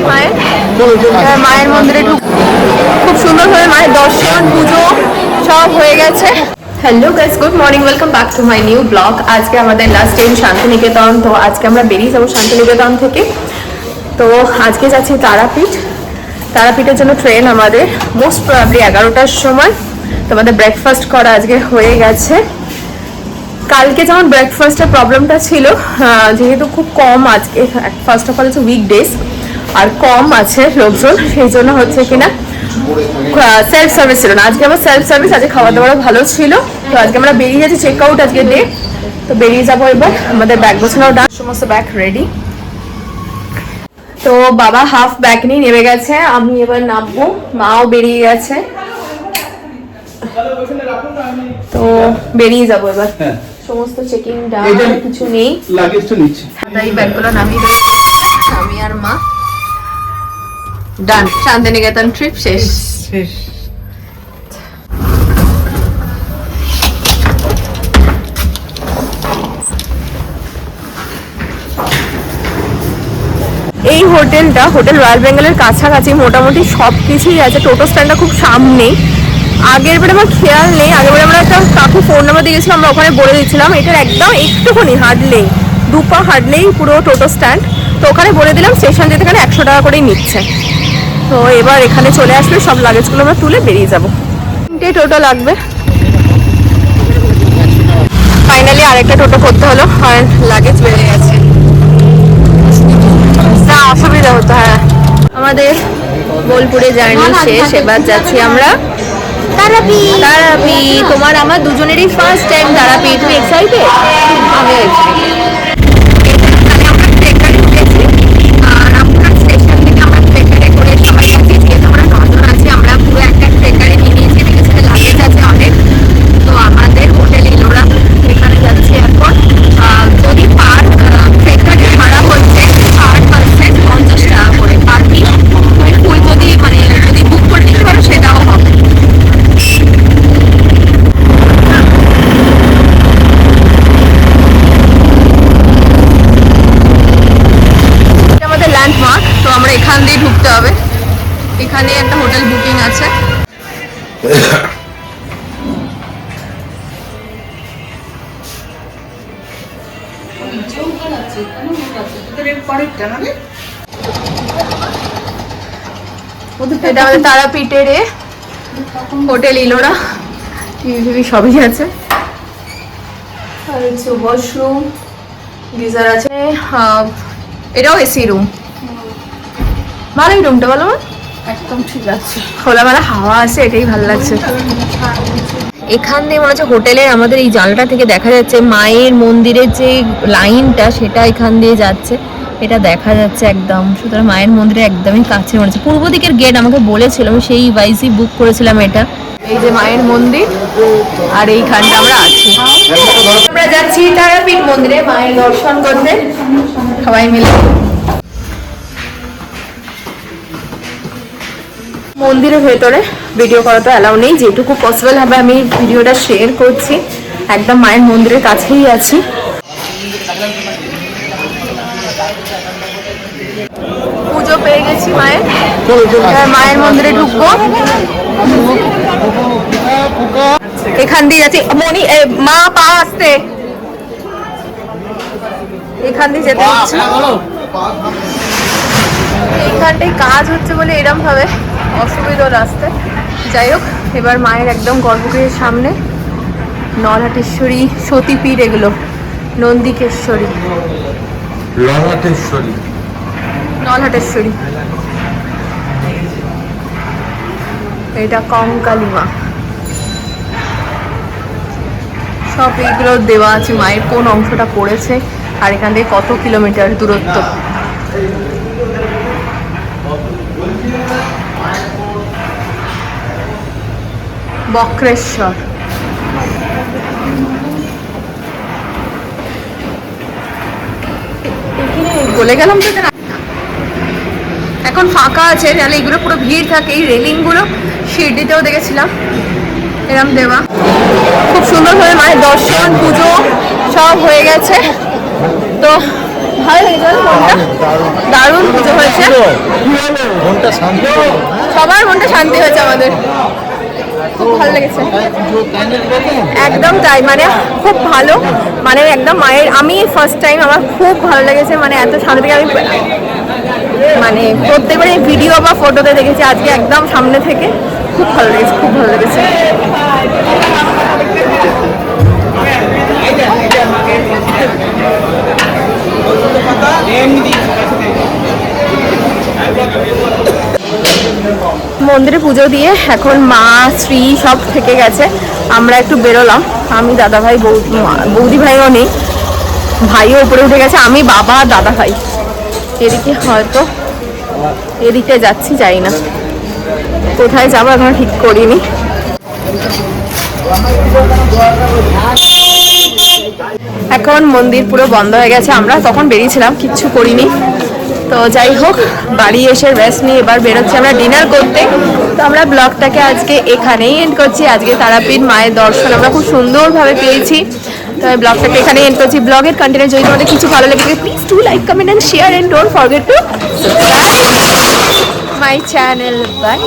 মায়ের মায়ের মন্দিরে খুব সুন্দরভাবে মায়ের দর্শন পুজো সব হয়ে গেছে। Hello guys, good morning, welcome back to my new blog. আজকে আমাদের লাস্ট টাইম শান্তিনিকেতন, তো আজকে আমরা বেরিয়ে যাবো শান্তিনিকেতন থেকে। তো আজকে যাচ্ছি তারাপীঠ। তারাপীঠের জন্য ট্রেন আমাদের মোস্ট প্রবাবলি 11টার সময়। তো আমাদের ব্রেকফাস্ট করা আজকে হয়ে গেছে। কালকে যেমন ব্রেকফাস্টের প্রবলেমটা ছিল, যেহেতু খুব কম আজকে, ফার্স্ট অফ অল হচ্ছে উইকডেজ আর কম আছে লোকজন, সেই জন্য হচ্ছে কিনা সেলফ সার্ভিস ছিল না। আজকে আমার সেলফ সার্ভিস, আজকে খাওয়া দাওয়ারও ভালো ছিল। তো আজকে আমরা বেরিয়ে যাচ্ছি, চেক আউট আজকে ডে। তো বেরিয়ে যাবো এবার, আমাদের ব্যাগ গোছানোও ডান, সমস্ত ব্যাগ রেডি। তো বাবা হাফ ব্যাগ নিয়ে নেমে গেছে, আমি এবার নামবো, মাও বেরিয়ে গেছে। তো বেরিয়ে যাবো এবার, সমস্ত চেকিং ডান, কিছু নেই, লাগেজটা নিচ্ছি। তাই ব্যাগগুলো নামিয়ে দেবো, আমি আর মা ডান। শান্তিনিকেতন ট্রিপ শেষ। এই হোটেলটা হোটেল রয়্যাল বেঙ্গলের কাছাকাছি, মোটামুটি সব কিছুই আছে। টোটো স্ট্যান্ডটা খুব সামনেই। আগের বারে আমার খেয়াল নেই, আগের বারে আমরা একটা কাকু ফোন নাম্বার দিয়েছিলাম, আমরা ওখানে বলে দিচ্ছিলাম। এটার একদম একটুখানি হাঁটলেই, 2 পা হাঁটলেই পুরো টোটো স্ট্যান্ড। তো ওখানে বলে দিলাম স্টেশন যেতে এখানে 100 টাকা করেই নিচ্ছে। তো এবার এখানে চলে আসলে সব লাগেজগুলো আমরা তুলে বেরিয়ে যাবো। 3টে টোটো লাগবে। ফাইনালি আরেকটা টোটো করতে হলো, আর লাগেজ বেড়ে গেছে, না অসুবিধা হতো। হ্যাঁ, আমাদের বোলপুরে জার্নি শেষ, এবার যাচ্ছি আমরা তারাপীঠ। তারাপীঠ তোমার আমার দুজনেরই ফার্স্ট টাইম তারাপীঠ। তুমি এক্সাইটেড? আমি এক্সাইটেড। এখানে একটা হোটেল বুকিং আছে। এটা আমাদের তারাপীঠের হোটেল ইলোরা, টিভি সবই আছে। আর হচ্ছে ওয়াশরুম, গিজার আছে। এটাও এসি রুম, ভালোই রুমটা, বলো একদম ঠিক আছে, খোলামেলা হাওয়া আছে, এটাই ভালো লাগছে। এখান দিয়ে মনে হচ্ছে হোটেলের আমাদের এই জানলাটা থেকে দেখা যাচ্ছে মায়ের মন্দিরের যে লাইনটা, সেটা এখান দিয়ে যাচ্ছে, এটা দেখা যাচ্ছে একদম। সুতরাং মায়ের মন্দিরের একদমই কাছে মনে হচ্ছে। পূর্ব দিকের গেট আমাকে বলেছিল, আমি সেই ওয়াইজই বুক করেছিলাম এটা। এই যে মায়ের মন্দির, আর এইখানটা আমরা আছি। আমরা যাচ্ছি তারাপীঠ মন্দিরে মায়ের দর্শন করতে সবাই মিলে। মন্দিরের ভেতরে ভিডিও করা তো অ্যালাউ নেই, যেটুকু পসিবল হবে আমি ভিডিওটা শেয়ার করছি। একদম মায়ের মন্দিরের কাছেই আছি। পুজো পেয়ে গেছি মায়ের, মায়ের মন্দিরে ঢুকবো। এখান দিয়ে যাচ্ছি, মনি মা পা আসতে, এখান দিয়ে যেতে হচ্ছে। এইখানটায় কাজ হচ্ছে বলে এরম ভাবে অসুবিধা রাস্তায়। যাই হোক, এবার মায়ের একদম গর্ভগৃহের সামনে নলহাটেশ্বরী, সতীপীঠ, এগুলো নন্দিকেশ্বরী, নলহাটেশ্বরী, এটা কঙ্কালী মা, সব এইগুলো দেওয়া আছে। মায়ের কোন অংশটা পড়েছে আর এখান থেকে কত কিলোমিটার দূরত্ব। বক্রেশ্বর, বলে গেলাম তো। এখন ফাঁকা আছে, তাহলে এগুলো পুরো ভিড় থাকে। এই রেলিংগুলো শিরডিতেও দেখেছিলাম এরম দেওয়া। খুব সুন্দরভাবে মায়ের দর্শন পুজো সব হয়ে গেছে। তো ভালো লেগেছে মনটা, দারুণ পুজো হয়েছে, সবার মনটা শান্তি হয়েছে, আমাদের খুব ভালো লেগেছে। একদম তাই, মানে খুব ভালো, মানে একদম মায়ের, আমি ফার্স্ট টাইম, আমার খুব ভালো লেগেছে, মানে এত সামনে থেকে আমি মানে প্রত্যেকবারে ভিডিও বা ফটোতে দেখেছি, আজকে একদম সামনে থেকে খুব ভালো লেগেছে, খুব ভালো লেগেছে। মন্দিরে পুজো দিয়ে এখন মা শ্রী সব থেকে গেছে, আমরা একটু বেরোলাম, আমি দাদা ভাই, বৌদি ভাইও নেই, ভাইও উপরে উঠে গেছে, আমি বাবা দাদা ভাই এদিকে, হয়তো এদিকে যাচ্ছি, যাই না কোথায় যাবো এখনো ঠিক করিনি। এখন মন্দির পুরো বন্ধ হয়ে গেছে, আমরা তখন বেরিয়েছিলাম, কিচ্ছু করিনি। তো যাই হোক, বাড়ি এসে রেস্ট নিয়ে এবার বেরোচ্ছি আমরা ডিনার করতে। তো আমরা ব্লগটাকে আজকে এখানেই এন্ড করছি। আজকে তারাপীঠ মায়ের দর্শন আমরা খুব সুন্দরভাবে পেয়েছি, তো ব্লগটাকে এখানেই এন্ড করছি। ব্লগের কন্টেন্ট যদি তোমাদের কিছু ভালো লেগে থাকে, please do like, comment and share and don't forget to subscribe my channel. By.